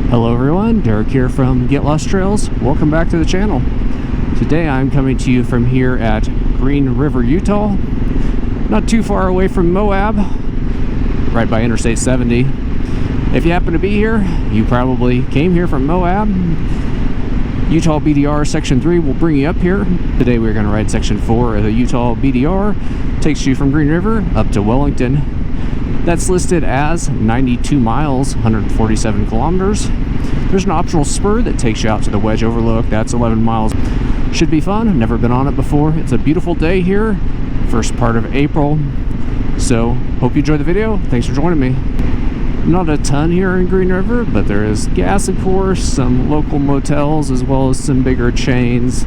Hello everyone, Derek here from Get Lost Trails. Welcome back to the channel. Today I'm coming to you from here at Green River, Utah. Not too far away from Moab, right by Interstate 70. If you happen to be here, you probably came here from Moab. Utah BDR Section 3 will bring you up here. Today we're going to ride Section 4 of the Utah BDR. Takes you from Green River up to Wellington. That's listed as 92 miles, 147 kilometers. There's an optional spur that takes you out to the Wedge overlook. That's 11 miles. Should be fun. I've never been on it before. It's a beautiful day here, first part of April. So, hope you enjoy the video. Thanks for joining me. Not a ton here in Green River, but there is gas, of course, some local motels, as well as some bigger chains.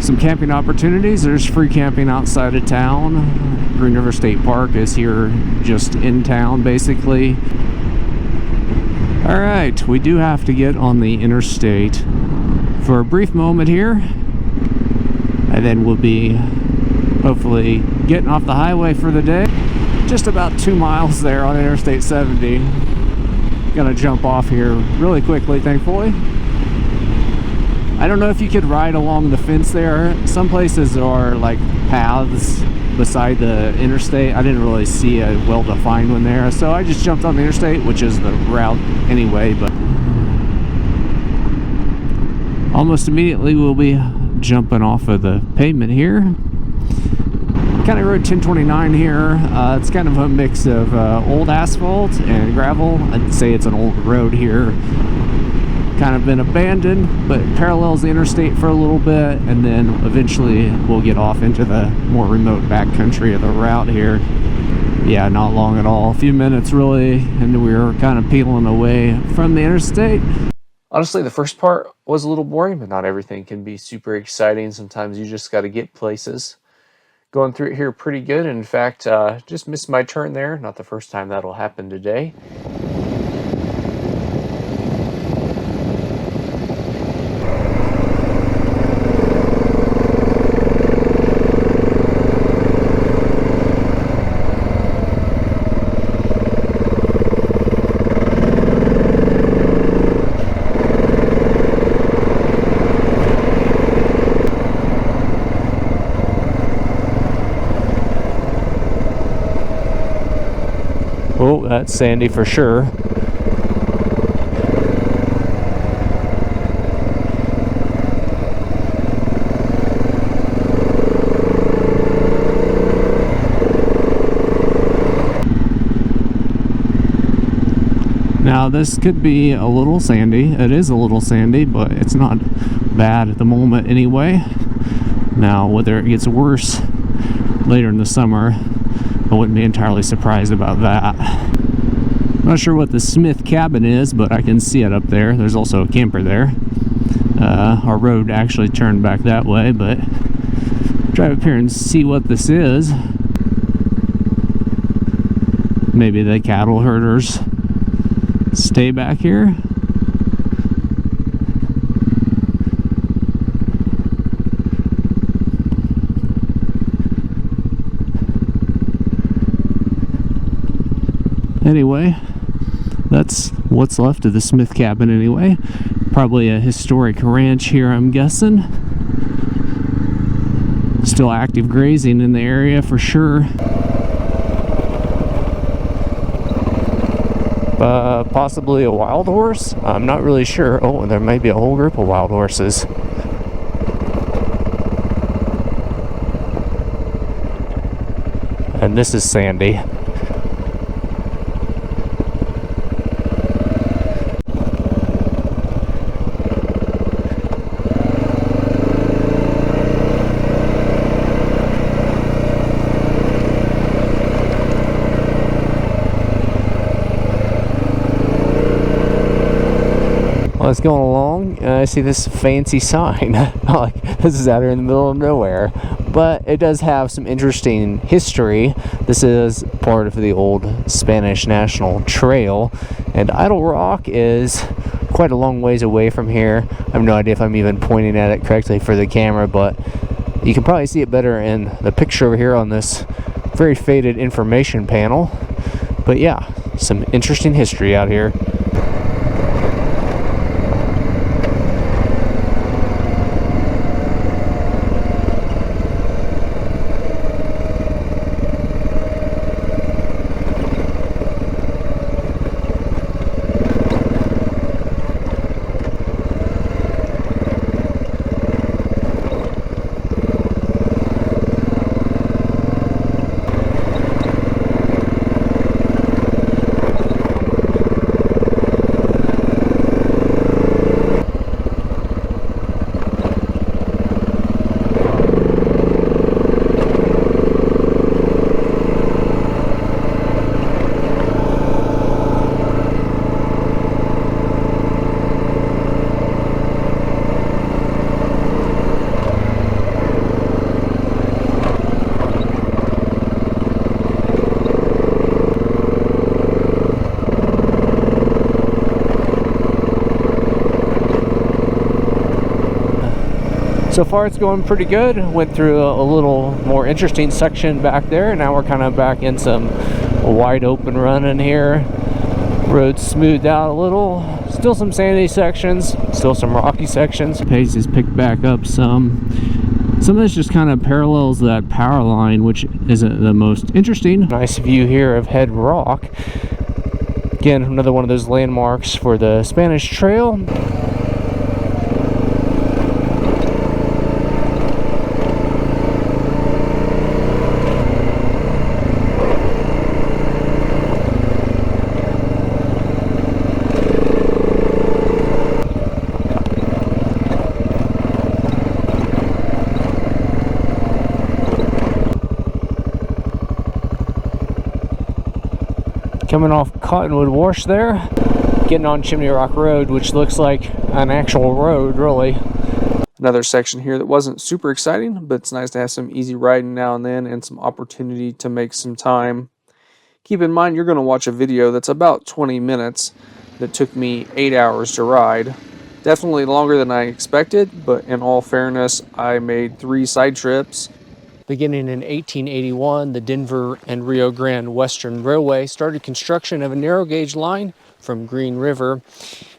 Some camping opportunities. There's free camping outside of town. Green River State Park is here just in town, basically. Alright, we do have to get on the interstate for a brief moment here, and then we'll be hopefully getting off the highway for the day. Just about 2 miles there on Interstate 70. Gonna jump off here really quickly, thankfully. I don't know if you could ride along the fence there. Some places are like paths beside the interstate. I didn't really see a well-defined one there, so I just jumped on the interstate, which is the route anyway. But almost immediately we'll be jumping off of the pavement here. County Road 1029 here. It's kind of a mix of old asphalt and gravel. I'd say it's an old road here. Kind of been abandoned, but parallels the interstate for a little bit, and then eventually we'll get off into the more remote backcountry of the route here. Yeah, not long at all. A few minutes really, and we were kind of peeling away from the interstate. Honestly, the first part was a little boring, but not everything can be super exciting. Sometimes you just got to get places. Going through it here pretty good. In fact, just missed my turn there. Not the first time that'll happen today. Oh, that's sandy for sure. Now this could be a little sandy. It is a little sandy, but it's not bad at the moment anyway. Now whether it gets worse later in the summer, I wouldn't be entirely surprised about that. Not sure what the Smith cabin is, but I can see it up there. There's also a camper there. Our road actually turned back that way, but drive up here and see what this is. Maybe the cattle herders stay back here. Anyway, that's what's left of the Smith cabin anyway. Probably a historic ranch here, I'm guessing. Still active grazing in the area for sure. Possibly a wild horse? I'm not really sure. Oh, and there may be a whole group of wild horses. And this is sandy. Well, it's going along, and I see this fancy sign. Like, this is out here in the middle of nowhere. But it does have some interesting history. This is part of the old Spanish National Trail, and Idle Rock is quite a long ways away from here. I have no idea if I'm even pointing at it correctly for the camera, but you can probably see it better in the picture over here on this very faded information panel. But yeah, some interesting history out here. So far it's going pretty good. Went through a little more interesting section back there. Now we're kind of back in some wide open running here. Road smoothed out a little. Still some sandy sections, still some rocky sections. Pace is picked back up some. Some of this just kind of parallels that power line, which isn't the most interesting. Nice view here of Head Rock. Again, another one of those landmarks for the Spanish Trail. Coming off Cottonwood Wash there, getting on Chimney Rock Road, which looks like an actual road, really. Another section here that wasn't super exciting, but it's nice to have some easy riding now and then and some opportunity to make some time. Keep in mind, you're going to watch a video that's about 20 minutes that took me 8 hours to ride. Definitely longer than I expected, but in all fairness, I made 3 side trips. Beginning in 1881, the Denver and Rio Grande Western Railway started construction of a narrow gauge line from Green River.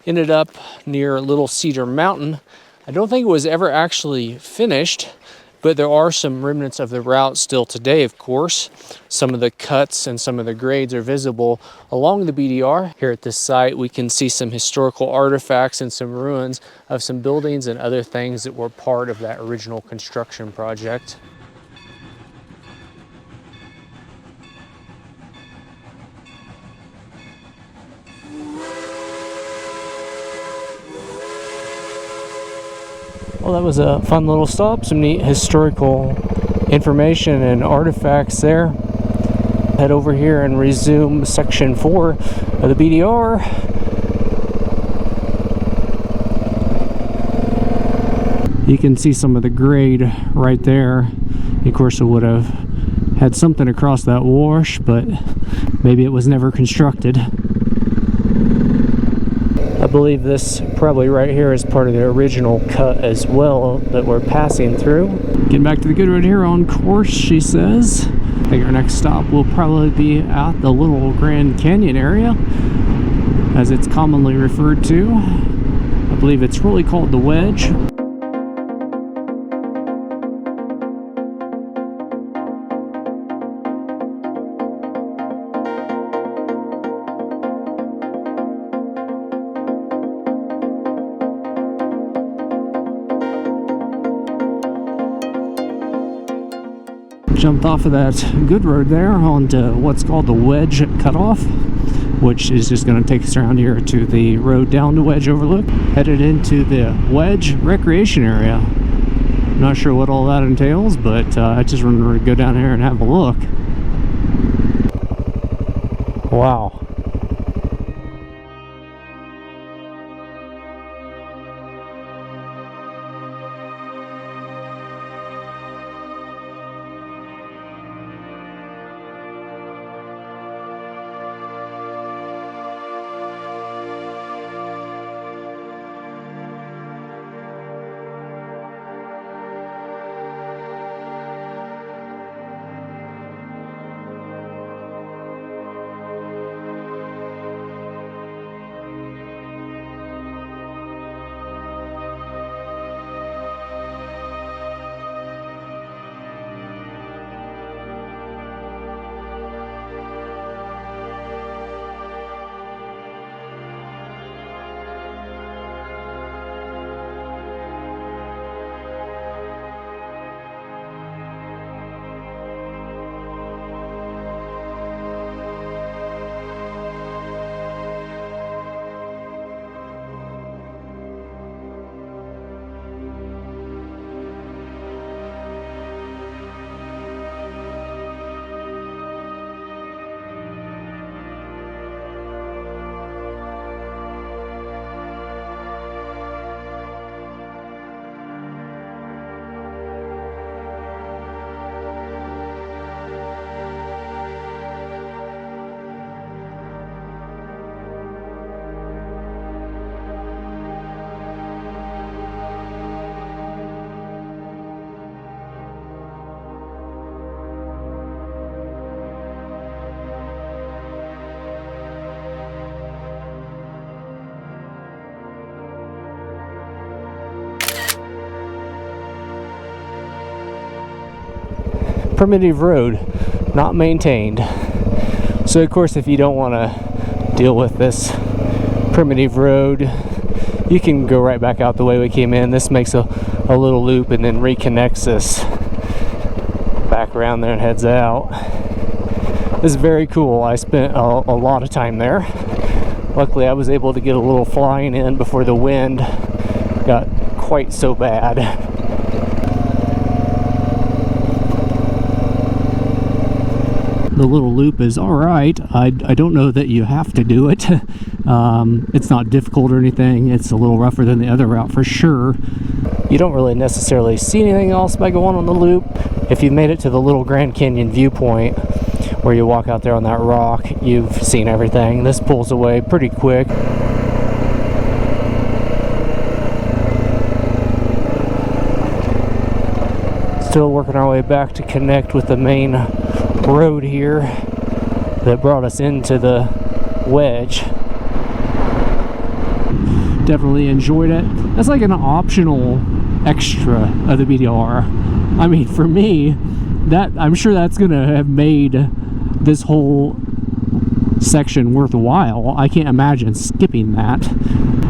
Ended up near Little Cedar Mountain. I don't think it was ever actually finished, but there are some remnants of the route still today, of course. Some of the cuts and some of the grades are visible along the BDR. Here at this site, we can see some historical artifacts and some ruins of some buildings and other things that were part of that original construction project. Well, that was a fun little stop. Some neat historical information and artifacts there. Head over here and resume section 4 of the BDR. You can see some of the grade right there. Of course, it would have had something across that wash, but maybe it was never constructed. I believe this probably right here is part of the original cut as well that we're passing through. Getting back to the good road here on course, she says. I think our next stop will probably be at the Little Grand Canyon area, as it's commonly referred to. I believe it's really called the Wedge. Jumped off of that good road there onto what's called the Wedge cutoff, which is just going to take us around here to the road down to Wedge Overlook. Headed into the Wedge recreation area. Not sure what all that entails, but I just wanted to go down here and have a look. Wow. primitive road, not maintained. So of course, if you don't want to deal with this primitive road, you can go right back out the way we came in. This makes a little loop and then reconnects us back around there and heads out. This is very cool. I spent a lot of time there. Luckily, I was able to get a little flying in before the wind got quite so bad. The little loop is alright. I don't know that you have to do it. It's not difficult or anything. It's a little rougher than the other route for sure. You don't really necessarily see anything else by going on the loop. If you made it to the little Grand Canyon viewpoint where you walk out there on that rock, you've seen everything. This pulls away pretty quick. Still working our way back to connect with the main road here that brought us into the Wedge. Definitely enjoyed it. That's like an optional extra of the BDR. I mean, for me, that I'm sure that's gonna have made this whole section worthwhile. I can't imagine skipping that.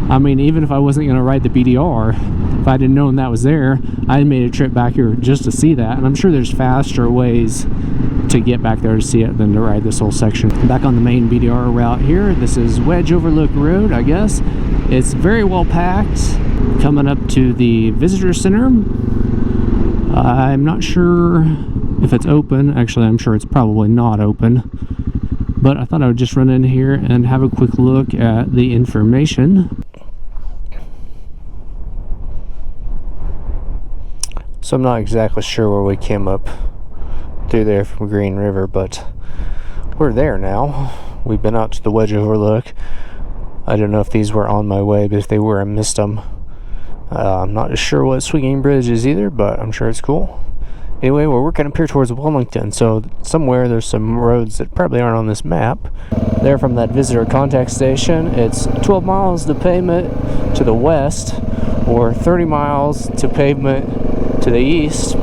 I mean, even if I wasn't gonna ride the BDR, if I didn't know that was there, I made a trip back here just to see that. And I'm sure there's faster ways to get back there to see it than to ride this whole section. Back on the main BDR route here. This is Wedge Overlook Road, I guess. It's very well packed. Coming up to the visitor center. I'm not sure if it's open. Actually, I'm sure it's probably not open. But I thought I would just run in here and have a quick look at the information. So I'm not exactly sure where we came up through there from Green River, but we're there now. We've been out to the Wedge Overlook. I don't know if these were on my way, but if they were, I missed them. I'm not sure what Swinging Bridge is either, but I'm sure it's cool. Anyway, we're working up here towards Wellington, so somewhere there's some roads that probably aren't on this map. There from that visitor contact station, it's 12 miles to pavement to the west, or 30 miles to pavement to the east.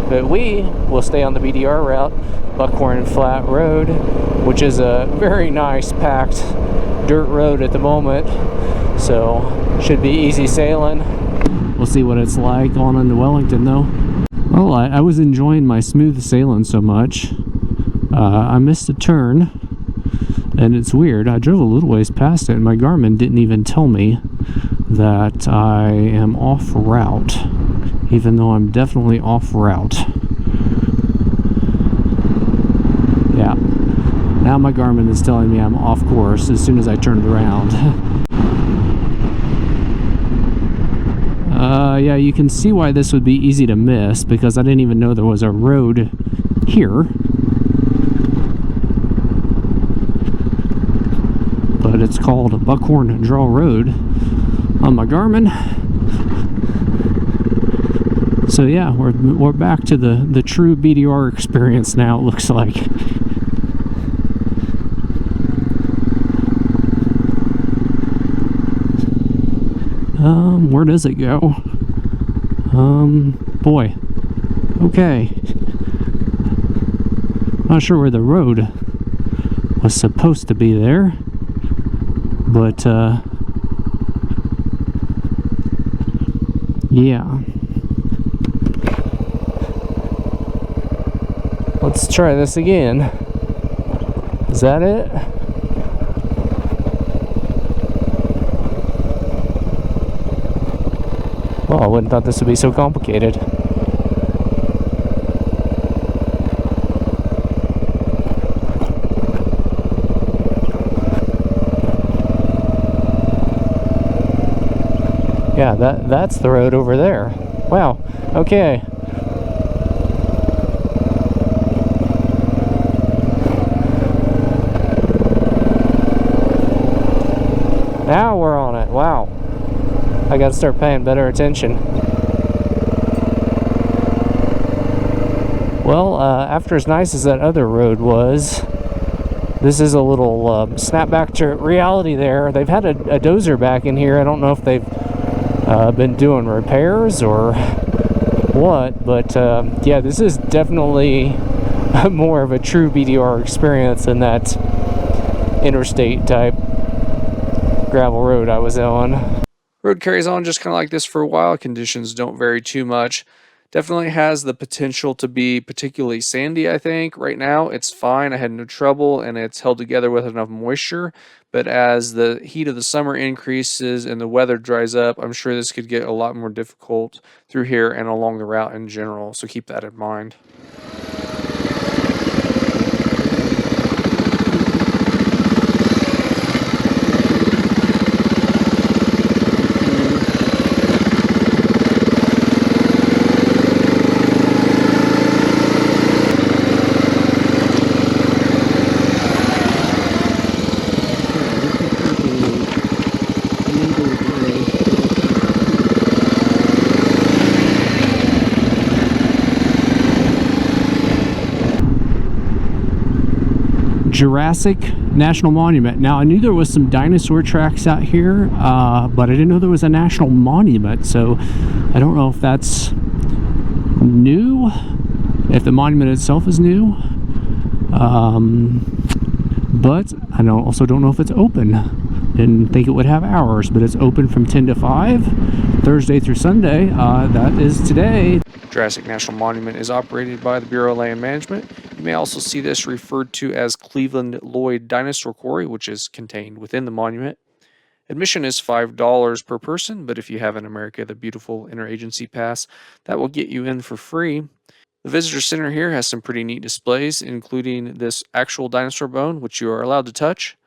But we will stay on the BDR route, Buckhorn Flat Road, which is a very nice packed dirt road at the moment, so should be easy sailing. We'll see what it's like going into Wellington though. Well, I was enjoying my smooth sailing so much. I missed a turn, and it's weird. I drove a little ways past it, and my Garmin didn't even tell me that I am off route, even though I'm definitely off route. Yeah. Now my Garmin is telling me I'm off course as soon as I turned around. Yeah, you can see why this would be easy to miss, because I didn't even know there was a road here. But it's called Buckhorn Draw Road on my Garmin. So yeah, we're back to the true BDR experience now, it looks like. Where does it go? Boy. Okay. Not sure where the road was supposed to be there, but yeah. Let's try this again. Is that it? Oh, I wouldn't have thought this would be so complicated. Yeah, that's the road over there. Wow, okay. Now we're on it. Wow. I gotta start paying better attention. Well, after as nice as that other road was, this is a little snap back to reality there. They've had a dozer back in here. I don't know if they've been doing repairs or what, but yeah, this is definitely more of a true BDR experience than that interstate type gravel road I was on. Road carries on just kind of like this for a while. Conditions don't vary too much. Definitely has the potential to be particularly sandy, I think. Right now, it's fine. I had no trouble, and it's held together with enough moisture. But as the heat of the summer increases and the weather dries up, I'm sure this could get a lot more difficult through here and along the route in general. So keep that in mind. Jurassic National Monument. Now, I knew there was some dinosaur tracks out here, but I didn't know there was a national monument, so I don't know if that's new, if the monument itself is new, but I also don't know if it's open. Didn't think it would have hours, but it's open from 10 to 5, Thursday through Sunday. That is today. Jurassic National Monument is operated by the Bureau of Land Management. You may also see this referred to as Cleveland-Lloyd Dinosaur Quarry, which is contained within the monument. Admission is $5 per person, but if you have an America the Beautiful Interagency Pass, that will get you in for free. The visitor center here has some pretty neat displays, including this actual dinosaur bone, which you are allowed to touch.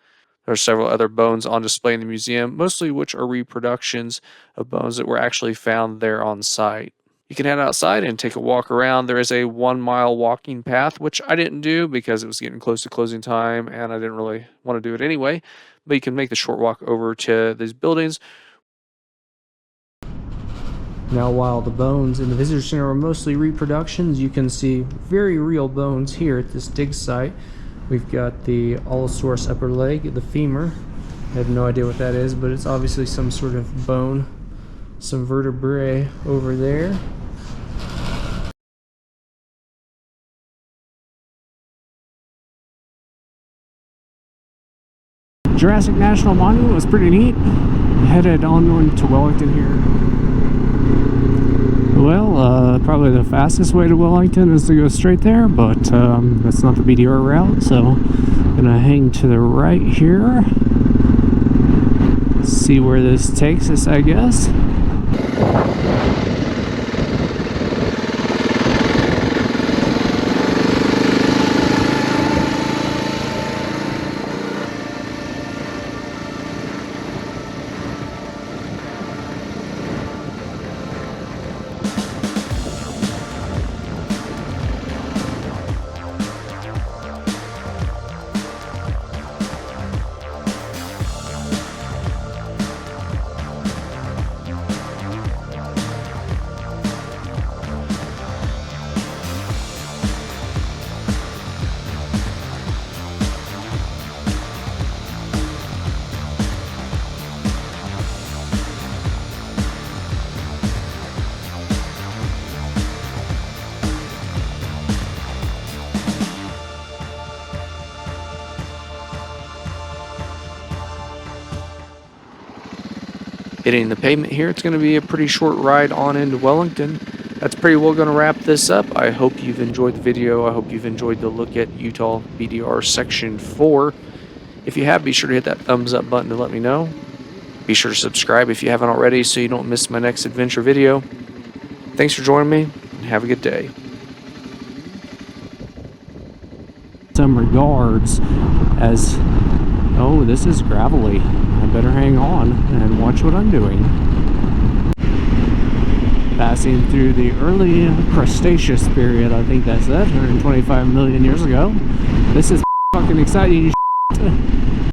There are several other bones on display in the museum, mostly which are reproductions of bones that were actually found there on site. You can head outside and take a walk around. There is a 1-mile walking path, which I didn't do because it was getting close to closing time and I didn't really want to do it anyway. But you can make the short walk over to these buildings. Now, while the bones in the visitor center are mostly reproductions, you can see very real bones here at this dig site. We've got the Allosaurus upper leg, the femur. I have no idea what that is, but it's obviously some sort of bone. Some vertebrae over there. Jurassic National Monument was pretty neat. Headed on to Wellington here. Well, probably the fastest way to Wellington is to go straight there, but that's not the BDR route, so I'm gonna hang to the right here. See where this takes us, I guess. Hitting the pavement here, it's going to be a pretty short ride on into Wellington. That's pretty well going to wrap this up. I hope you've enjoyed the video. I hope you've enjoyed the look at Utah BDR Section 4. If you have, be sure to hit that thumbs up button to let me know. Be sure to subscribe if you haven't already so you don't miss my next adventure video. Thanks for joining me, and have a good day. Some regards as, oh, this is gravelly. I better hang on and watch what I'm doing. Passing through the early Cretaceous period, I think that's it, 125 million years ago. This is fucking exciting.